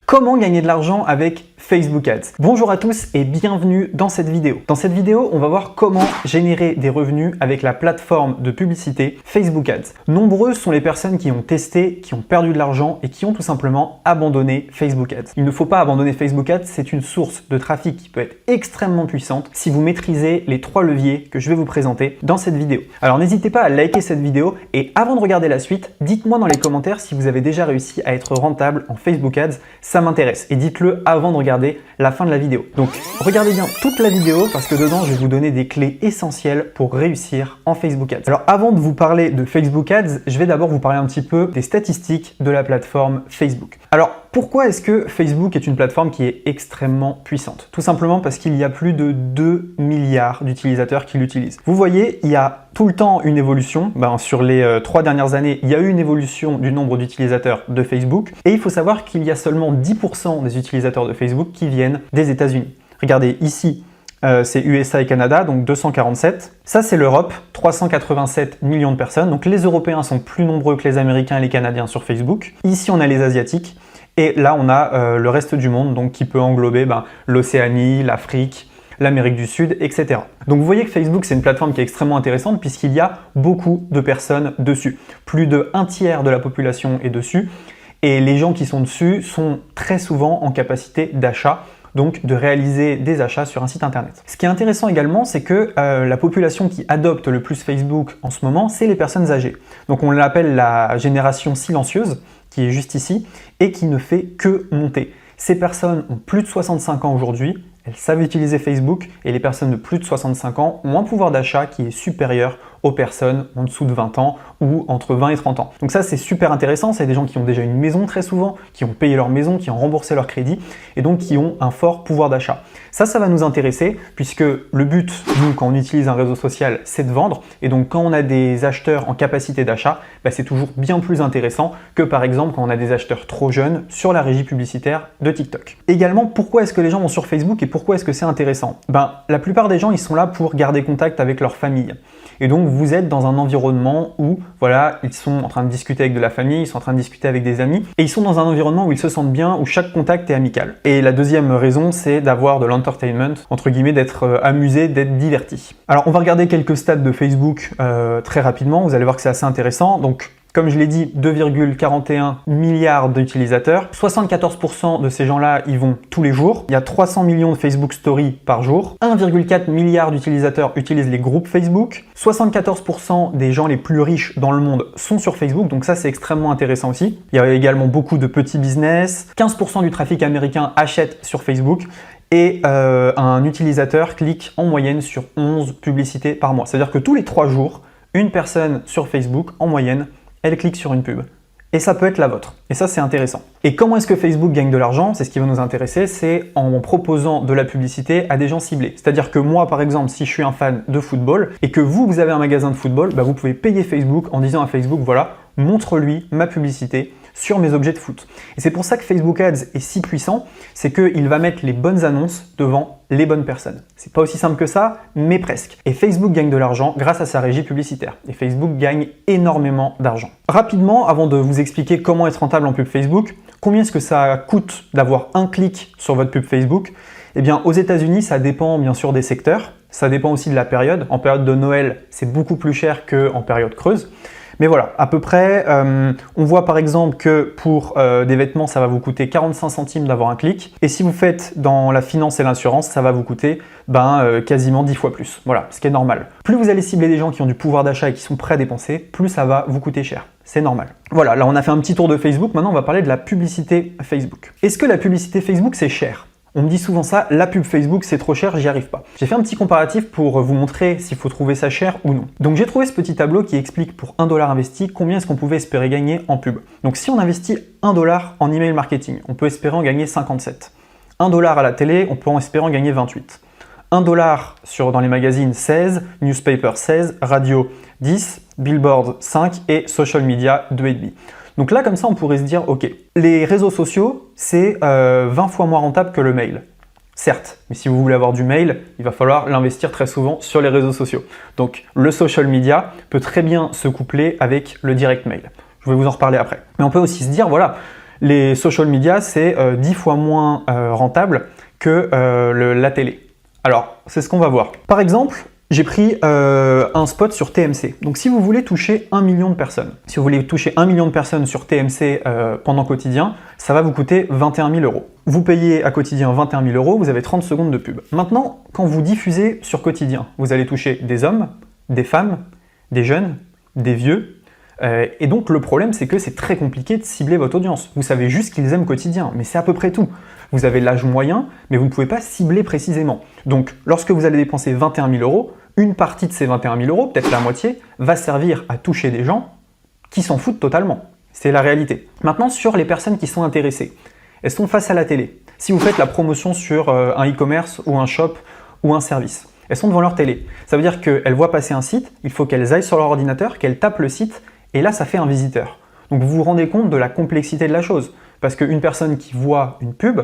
Comment gagner de l'argent avec Facebook Ads? Bonjour à tous et bienvenue dans cette vidéo. Dans cette vidéo, on va voir comment générer des revenus avec la plateforme de publicité Facebook Ads. Nombreuses sont les personnes qui ont testé, qui ont perdu de l'argent et qui ont tout simplement abandonné Facebook Ads. Il ne faut pas abandonner Facebook Ads, c'est une source de trafic qui peut être extrêmement puissante si vous maîtrisez les 3 leviers que je vais vous présenter dans cette vidéo. Alors n'hésitez pas à liker cette vidéo et avant de regarder la suite, dites-moi dans les commentaires si vous avez déjà réussi à être rentable en Facebook Ads. Ça m'intéresse et dites-le avant de regarder la fin de la vidéo. Donc regardez bien toute la vidéo parce que dedans je vais vous donner des clés essentielles pour réussir en Facebook Ads. Alors avant de vous parler de Facebook Ads, je vais d'abord vous parler un petit peu des statistiques de la plateforme Facebook. Alors pourquoi est-ce que Facebook est une plateforme qui est extrêmement puissante? Tout simplement parce qu'il y a plus de 2 milliards d'utilisateurs qui l'utilisent. Vous voyez, il y a tout le temps une évolution. Sur les 3 dernières années, il y a eu une évolution du nombre d'utilisateurs de Facebook. Et il faut savoir qu'il y a seulement 10% des utilisateurs de Facebook qui viennent des États-Unis. Regardez ici, c'est USA et Canada, donc 247. Ça, c'est l'Europe, 387 millions de personnes. Donc les Européens sont plus nombreux que les Américains et les Canadiens sur Facebook. Ici, on a les Asiatiques. Et là, on a le reste du monde, donc qui peut englober l'Océanie, l'Afrique, l'Amérique du Sud, etc. Donc vous voyez que Facebook, c'est une plateforme qui est extrêmement intéressante puisqu'il y a beaucoup de personnes dessus. Plus de 1/3 de la population est dessus. Et les gens qui sont dessus sont très souvent en capacité d'achat, donc de réaliser des achats sur un site internet. Ce qui est intéressant également, c'est que la population qui adopte le plus Facebook en ce moment, c'est les personnes âgées. Donc on l'appelle la génération silencieuse, qui est juste ici, et qui ne fait que monter. Ces personnes ont plus de 65 ans aujourd'hui, elles savent utiliser Facebook, et les personnes de plus de 65 ans ont un pouvoir d'achat qui est supérieur aux personnes en dessous de 20 ans ou entre 20 et 30 ans. Donc ça, c'est super intéressant. C'est des gens qui ont déjà une maison très souvent, qui ont payé leur maison, qui ont remboursé leur crédit et donc qui ont un fort pouvoir d'achat. Ça va nous intéresser puisque le but, nous, quand on utilise un réseau social, c'est de vendre. Et donc, quand on a des acheteurs en capacité d'achat, c'est toujours bien plus intéressant que par exemple quand on a des acheteurs trop jeunes sur la régie publicitaire de TikTok. Également, pourquoi est-ce que les gens vont sur Facebook et pourquoi est-ce que c'est intéressant? La plupart des gens, ils sont là pour garder contact avec leur famille. Et donc, vous êtes dans un environnement où, voilà, ils sont en train de discuter avec de la famille, ils sont en train de discuter avec des amis, et ils sont dans un environnement où ils se sentent bien, où chaque contact est amical. Et la deuxième raison, c'est d'avoir de l'entertainment, entre guillemets, d'être amusé, d'être diverti. Alors, on va regarder quelques stats de Facebook très rapidement, vous allez voir que c'est assez intéressant. Donc, comme je l'ai dit, 2,41 milliards d'utilisateurs. 74% de ces gens-là, ils vont tous les jours. Il y a 300 millions de Facebook Stories par jour. 1,4 milliard d'utilisateurs utilisent les groupes Facebook. 74% des gens les plus riches dans le monde sont sur Facebook. Donc ça, c'est extrêmement intéressant aussi. Il y a également beaucoup de petits business. 15% du trafic américain achète sur Facebook. Et un utilisateur clique en moyenne sur 11 publicités par mois. C'est-à-dire que tous les 3 jours, une personne sur Facebook, en moyenne, elle clique sur une pub. Et ça peut être la vôtre. Et ça, c'est intéressant. Et comment est-ce que Facebook gagne de l'argent? C'est ce qui va nous intéresser, c'est en proposant de la publicité à des gens ciblés. C'est-à-dire que moi, par exemple, si je suis un fan de football et que vous avez un magasin de football, vous pouvez payer Facebook en disant à Facebook, voilà, montre-lui ma publicité sur mes objets de foot. Et c'est pour ça que Facebook Ads est si puissant, c'est qu'il va mettre les bonnes annonces devant les bonnes personnes. C'est pas aussi simple que ça, mais presque. Et Facebook gagne de l'argent grâce à sa régie publicitaire. Et Facebook gagne énormément d'argent. Rapidement, avant de vous expliquer comment être rentable en pub Facebook, combien est-ce que ça coûte d'avoir un clic sur votre pub Facebook? Eh bien, aux États-Unis, ça dépend bien sûr des secteurs. Ça dépend aussi de la période. En période de Noël, c'est beaucoup plus cher qu'en période creuse. Mais voilà, à peu près, on voit par exemple que pour des vêtements, ça va vous coûter 45 centimes d'avoir un clic. Et si vous faites dans la finance et l'assurance, ça va vous coûter quasiment 10 fois plus. Voilà, ce qui est normal. Plus vous allez cibler des gens qui ont du pouvoir d'achat et qui sont prêts à dépenser, plus ça va vous coûter cher. C'est normal. Voilà, là on a fait un petit tour de Facebook. Maintenant, on va parler de la publicité Facebook. Est-ce que la publicité Facebook, c'est cher? On me dit souvent ça, la pub Facebook c'est trop cher, j'y arrive pas. J'ai fait un petit comparatif pour vous montrer s'il faut trouver ça cher ou non. Donc j'ai trouvé ce petit tableau qui explique pour 1 $ investi combien est-ce qu'on pouvait espérer gagner en pub. Donc si on investit 1 $ en email marketing, on peut espérer en gagner 57. 1 $ à la télé, on peut en espérer en gagner 28. 1 $ dans les magazines 16, newspaper 16, radio 10, billboard 5 et social media 2,5. Donc là, comme ça, on pourrait se dire, ok, les réseaux sociaux, c'est 20 fois moins rentable que le mail. Certes, mais si vous voulez avoir du mail, il va falloir l'investir très souvent sur les réseaux sociaux. Donc le social media peut très bien se coupler avec le direct mail. Je vais vous en reparler après. Mais on peut aussi se dire, voilà, Les social media, c'est 10 fois moins rentable que la télé. Alors, c'est ce qu'on va voir. Par exemple, j'ai pris un spot sur TMC. Donc si vous voulez toucher 1 million de personnes, si vous voulez toucher 1 million de personnes sur TMC pendant quotidien, ça va vous coûter 21 000 euros. Vous payez à quotidien 21 000 euros, vous avez 30 secondes de pub. Maintenant, quand vous diffusez sur quotidien, vous allez toucher des hommes, des femmes, des jeunes, des vieux. Et donc le problème, c'est que c'est très compliqué de cibler votre audience. Vous savez juste qu'ils aiment quotidien, mais c'est à peu près tout. Vous avez l'âge moyen, mais vous ne pouvez pas cibler précisément. Donc, lorsque vous allez dépenser 21 000 euros, une partie de ces 21 000 euros, peut-être la moitié, va servir à toucher des gens qui s'en foutent totalement. C'est la réalité. Maintenant, sur les personnes qui sont intéressées, elles sont face à la télé. Si vous faites la promotion sur un e-commerce ou un shop ou un service, elles sont devant leur télé. Ça veut dire qu'elles voient passer un site, il faut qu'elles aillent sur leur ordinateur, qu'elles tapent le site, et là, ça fait un visiteur. Donc, vous vous rendez compte de la complexité de la chose. Parce qu'une personne qui voit une pub,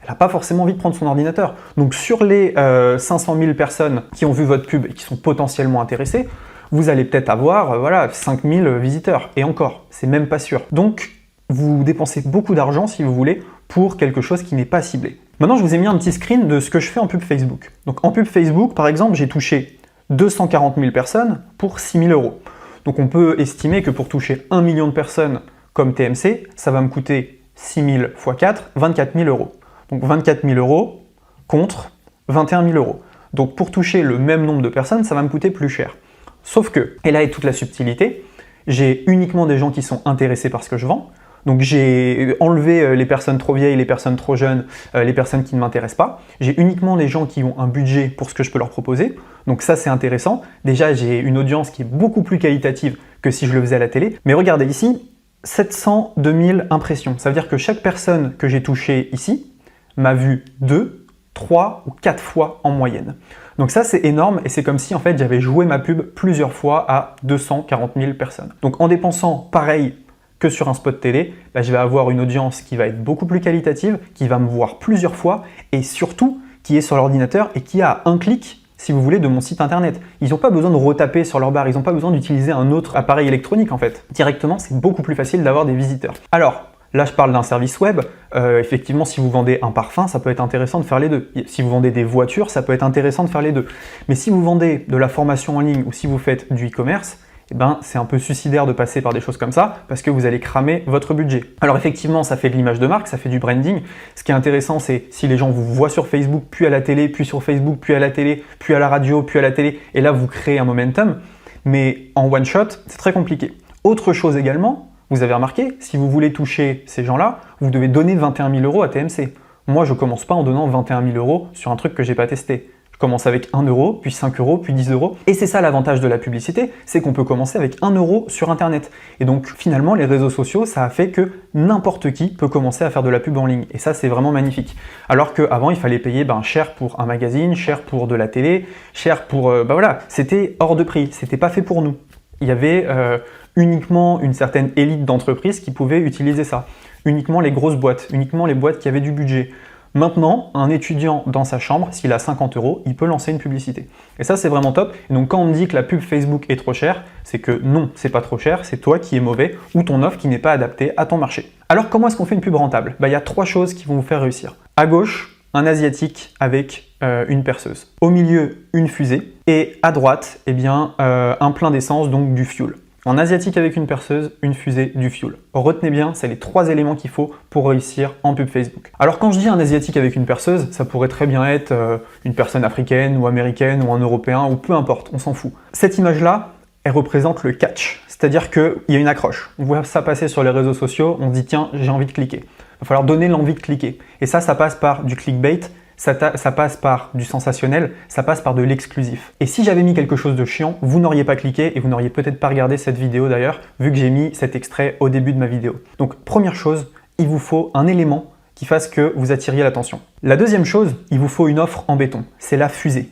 elle n'a pas forcément envie de prendre son ordinateur. Donc sur les 500 000 personnes qui ont vu votre pub et qui sont potentiellement intéressées, vous allez peut-être avoir 5 000 visiteurs. Et encore, c'est même pas sûr. Donc vous dépensez beaucoup d'argent, si vous voulez, pour quelque chose qui n'est pas ciblé. Maintenant, je vous ai mis un petit screen de ce que je fais en pub Facebook. Donc en pub Facebook, par exemple, j'ai touché 240 000 personnes pour 6 000 euros. Donc on peut estimer que pour toucher 1 million de personnes comme TMC, ça va me coûter 6 000 x 4, 24 000 euros. Donc 24 000 euros contre 21 000 euros. Donc pour toucher le même nombre de personnes, ça va me coûter plus cher. Sauf que, et là est toute la subtilité, j'ai uniquement des gens qui sont intéressés par ce que je vends. Donc j'ai enlevé les personnes trop vieilles, les personnes trop jeunes, les personnes qui ne m'intéressent pas. J'ai uniquement les gens qui ont un budget pour ce que je peux leur proposer. Donc ça c'est intéressant. Déjà j'ai une audience qui est beaucoup plus qualitative que si je le faisais à la télé. Mais regardez ici, 702 000 impressions. Ça veut dire que chaque personne que j'ai touchée ici m'a vu 2, 3 ou 4 fois en moyenne. Donc ça c'est énorme et c'est comme si en fait j'avais joué ma pub plusieurs fois à 240 000 personnes. Donc en dépensant pareil que sur un spot télé, je vais avoir une audience qui va être beaucoup plus qualitative, qui va me voir plusieurs fois et surtout qui est sur l'ordinateur et qui a un clic, si vous voulez, de mon site internet. Ils n'ont pas besoin de retaper sur leur barre, ils n'ont pas besoin d'utiliser un autre appareil électronique en fait. Directement, c'est beaucoup plus facile d'avoir des visiteurs. Alors, là je parle d'un service web, effectivement si vous vendez un parfum, ça peut être intéressant de faire les deux. Si vous vendez des voitures, ça peut être intéressant de faire les deux. Mais si vous vendez de la formation en ligne ou si vous faites du e-commerce, c'est un peu suicidaire de passer par des choses comme ça parce que vous allez cramer votre budget. Alors effectivement, ça fait de l'image de marque, ça fait du branding. Ce qui est intéressant, c'est si les gens vous voient sur Facebook, puis à la télé, puis sur Facebook, puis à la télé, puis à la radio, puis à la télé, et là vous créez un momentum. Mais en one shot, c'est très compliqué. Autre chose également, vous avez remarqué, si vous voulez toucher ces gens-là, vous devez donner 21 000 euros à TMC. Moi, je ne commence pas en donnant 21 000 euros sur un truc que j'ai pas testé. Je commence avec 1 euro, puis 5 euros, puis 10 euros. Et c'est ça l'avantage de la publicité, c'est qu'on peut commencer avec 1 euro sur Internet. Et donc finalement, les réseaux sociaux, ça a fait que n'importe qui peut commencer à faire de la pub en ligne. Et ça, c'est vraiment magnifique. Alors qu'avant, il fallait payer cher pour un magazine, cher pour de la télé, cher pour... c'était hors de prix, c'était pas fait pour nous. Il y avait uniquement une certaine élite d'entreprises qui pouvaient utiliser ça. Uniquement les grosses boîtes, uniquement les boîtes qui avaient du budget. Maintenant, un étudiant dans sa chambre, s'il a 50 euros, il peut lancer une publicité. Et ça, c'est vraiment top. Et donc, quand on me dit que la pub Facebook est trop chère, c'est que non, c'est pas trop cher, c'est toi qui es mauvais ou ton offre qui n'est pas adaptée à ton marché. Alors, comment est-ce qu'on fait une pub rentable ? Il y a 3 choses qui vont vous faire réussir. À gauche, un asiatique avec une perceuse. Au milieu, une fusée. Et à droite, un plein d'essence, donc du fuel. Un asiatique avec une perceuse, une fusée, du fuel. Retenez bien, c'est les 3 éléments qu'il faut pour réussir en pub Facebook. Alors quand je dis un asiatique avec une perceuse, ça pourrait très bien être une personne africaine ou américaine ou un européen ou peu importe, on s'en fout. Cette image-là, elle représente le catch, c'est-à-dire qu'il y a une accroche. On voit ça passer sur les réseaux sociaux, on se dit tiens, j'ai envie de cliquer. Il va falloir donner l'envie de cliquer. Et ça passe par du clickbait, ça passe par du sensationnel, ça passe par de l'exclusif. Et si j'avais mis quelque chose de chiant, vous n'auriez pas cliqué et vous n'auriez peut-être pas regardé cette vidéo d'ailleurs, vu que j'ai mis cet extrait au début de ma vidéo. Donc première chose, il vous faut un élément qui fasse que vous attiriez l'attention. La deuxième chose, il vous faut une offre en béton, c'est la fusée.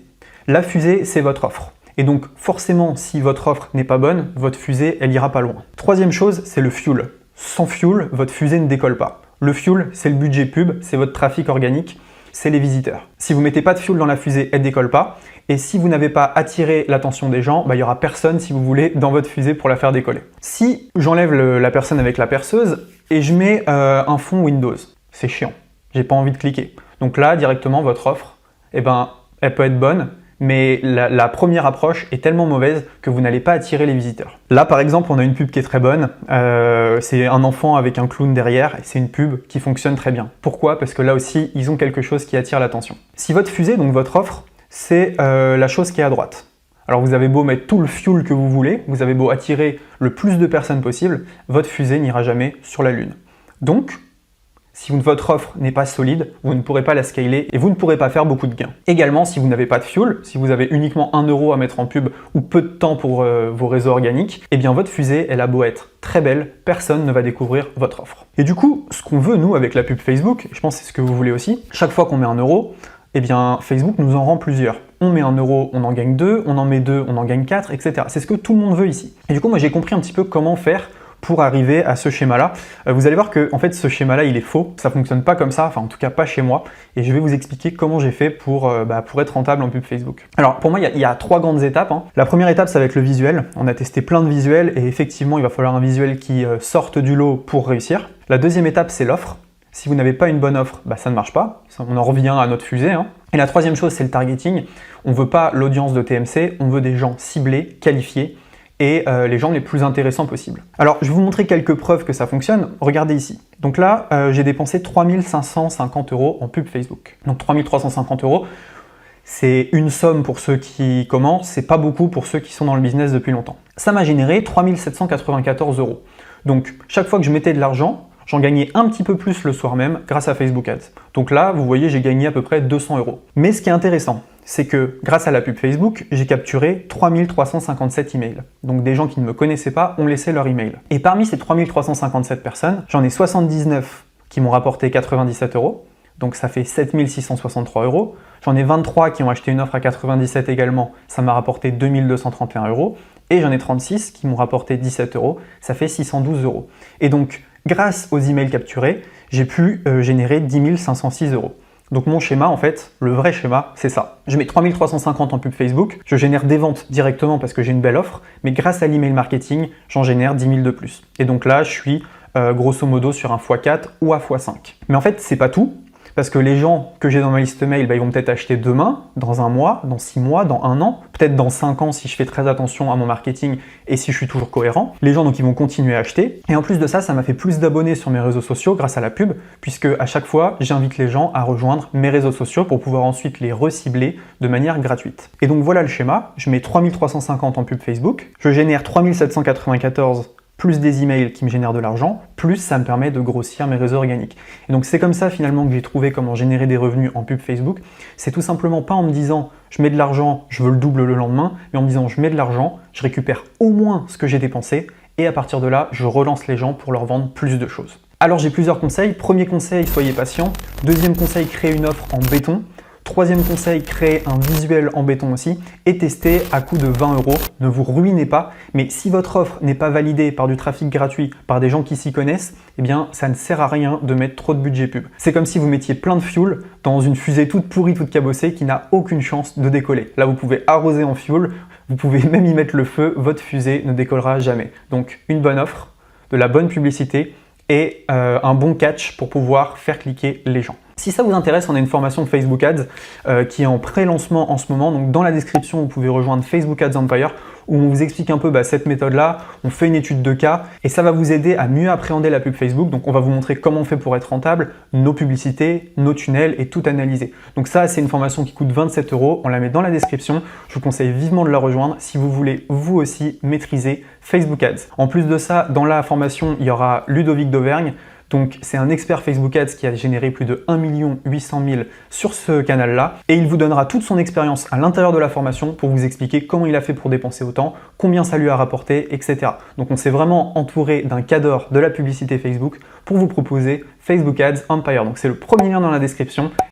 La fusée, c'est votre offre. Et donc forcément, si votre offre n'est pas bonne, votre fusée, elle ira pas loin. Troisième chose, c'est le fuel. Sans fuel, votre fusée ne décolle pas. Le fuel, c'est le budget pub, c'est votre trafic organique, c'est les visiteurs. Si vous mettez pas de fuel dans la fusée, elle décolle pas. Et si vous n'avez pas attiré l'attention des gens, il y aura personne, si vous voulez, dans votre fusée pour la faire décoller. Si j'enlève la personne avec la perceuse, et je mets un fond Windows. C'est chiant, j'ai pas envie de cliquer. Donc là, directement, votre offre, eh ben, elle peut être bonne, mais la première approche est tellement mauvaise que vous n'allez pas attirer les visiteurs. Là, par exemple, on a une pub qui est très bonne. C'est un enfant avec un clown derrière et c'est une pub qui fonctionne très bien. Pourquoi? Parce que là aussi, ils ont quelque chose qui attire l'attention. Si votre fusée, donc votre offre, c'est la chose qui est à droite. Alors vous avez beau mettre tout le fuel que vous voulez, vous avez beau attirer le plus de personnes possible, votre fusée n'ira jamais sur la Lune. Donc, si votre offre n'est pas solide, vous ne pourrez pas la scaler et vous ne pourrez pas faire beaucoup de gains. Également, si vous n'avez pas de fuel, si vous avez uniquement 1 € à mettre en pub ou peu de temps pour vos réseaux organiques, eh bien votre fusée, elle a beau être très belle, personne ne va découvrir votre offre. Et du coup, ce qu'on veut, nous, avec la pub Facebook, je pense que c'est ce que vous voulez aussi, chaque fois qu'on met 1 €, eh bien Facebook nous en rend plusieurs. On met 1 €, on en gagne 2, on en met 2, on en gagne 4, etc. C'est ce que tout le monde veut ici. Et du coup, moi j'ai compris un petit peu comment faire pour arriver à ce schéma-là. Vous allez voir que en fait, ce schéma-là, il est faux. Ça ne fonctionne pas comme ça, enfin en tout cas pas chez moi. Et je vais vous expliquer comment j'ai fait pour être rentable en pub Facebook. Alors pour moi, il y a 3 grandes étapes. La première étape, ça va être le visuel. On a testé plein de visuels et effectivement, il va falloir un visuel qui sorte du lot pour réussir. La deuxième étape, c'est l'offre. Si vous n'avez pas une bonne offre, ça ne marche pas. On en revient à notre fusée. Et la troisième chose, c'est le targeting. On ne veut pas l'audience de TMC, on veut des gens ciblés, qualifiés et les gens les plus intéressants possibles. Alors, je vais vous montrer quelques preuves que ça fonctionne. Regardez ici. Donc là, j'ai dépensé 3 550 € en pub Facebook. Donc 3 350 €, c'est une somme pour ceux qui commencent, c'est pas beaucoup pour ceux qui sont dans le business depuis longtemps. Ça m'a généré 3 794 €. Donc, chaque fois que je mettais de l'argent, j'en gagnais un petit peu plus le soir même grâce à Facebook Ads. Donc là, vous voyez, j'ai gagné à peu près 200 €. Mais ce qui est intéressant, c'est que grâce à la pub Facebook, j'ai capturé 3 357 emails. Donc des gens qui ne me connaissaient pas ont laissé leur email. Et parmi ces 3 357 personnes, j'en ai 79 qui m'ont rapporté 97 €. Donc ça fait 7 663 €. J'en ai 23 qui ont acheté une offre à 97 également. Ça m'a rapporté 2 231 €. Et j'en ai 36 qui m'ont rapporté 17 €. Ça fait 612 €. Et donc, grâce aux emails capturés, j'ai pu générer 10 506 €. Donc mon schéma, en fait, le vrai schéma, c'est ça. Je mets 3 350 en pub Facebook, je génère des ventes directement parce que j'ai une belle offre, mais grâce à l'email marketing, j'en génère 10 000 de plus. Et donc là, je suis grosso modo sur un x4 ou un x5. Mais en fait, c'est pas tout. Parce que les gens que j'ai dans ma liste mail, ils vont peut-être acheter demain, dans un mois, dans 6 mois, dans 1 an, peut-être dans 5 ans si je fais très attention à mon marketing et si je suis toujours cohérent. Les gens, donc, ils vont continuer à acheter. Et en plus de ça, ça m'a fait plus d'abonnés sur mes réseaux sociaux grâce à la pub, puisque à chaque fois, j'invite les gens à rejoindre mes réseaux sociaux pour pouvoir ensuite les recibler de manière gratuite. Et donc voilà le schéma. Je mets 3 350 en pub Facebook, je génère 3 794 plus des emails qui me génèrent de l'argent, plus ça me permet de grossir mes réseaux organiques. Et donc c'est comme ça finalement que j'ai trouvé comment générer des revenus en pub Facebook. C'est tout simplement pas en me disant je mets de l'argent, je veux le double le lendemain, mais en me disant je mets de l'argent, je récupère au moins ce que j'ai dépensé et à partir de là, je relance les gens pour leur vendre plus de choses. Alors j'ai plusieurs conseils. Premier conseil, soyez patient. Deuxième conseil, créez une offre en béton. Troisième conseil, créez un visuel en béton aussi et testez à coût de 20 €. Ne vous ruinez pas, mais si votre offre n'est pas validée par du trafic gratuit, par des gens qui s'y connaissent, eh bien ça ne sert à rien de mettre trop de budget pub. C'est comme si vous mettiez plein de fuel dans une fusée toute pourrie, toute cabossée qui n'a aucune chance de décoller. Là, vous pouvez arroser en fuel, vous pouvez même y mettre le feu, votre fusée ne décollera jamais. Donc une bonne offre, de la bonne publicité et un bon catch pour pouvoir faire cliquer les gens. Si ça vous intéresse, on a une formation Facebook Ads qui est en pré-lancement en ce moment. Donc dans la description, vous pouvez rejoindre Facebook Ads Empire où on vous explique un peu cette méthode-là. On fait une étude de cas et ça va vous aider à mieux appréhender la pub Facebook. Donc on va vous montrer comment on fait pour être rentable, nos publicités, nos tunnels et tout analyser. Donc ça, c'est une formation qui coûte 27 €. On la met dans la description. Je vous conseille vivement de la rejoindre si vous voulez vous aussi maîtriser Facebook Ads. En plus de ça, dans la formation, il y aura Ludovic d'Auvergne. Donc c'est un expert Facebook Ads qui a généré plus de 1 800 000 sur ce canal-là et il vous donnera toute son expérience à l'intérieur de la formation pour vous expliquer comment il a fait pour dépenser autant, combien ça lui a rapporté, etc. Donc on s'est vraiment entouré d'un cadre de la publicité Facebook pour vous proposer Facebook Ads Empire. Donc c'est le premier lien dans la description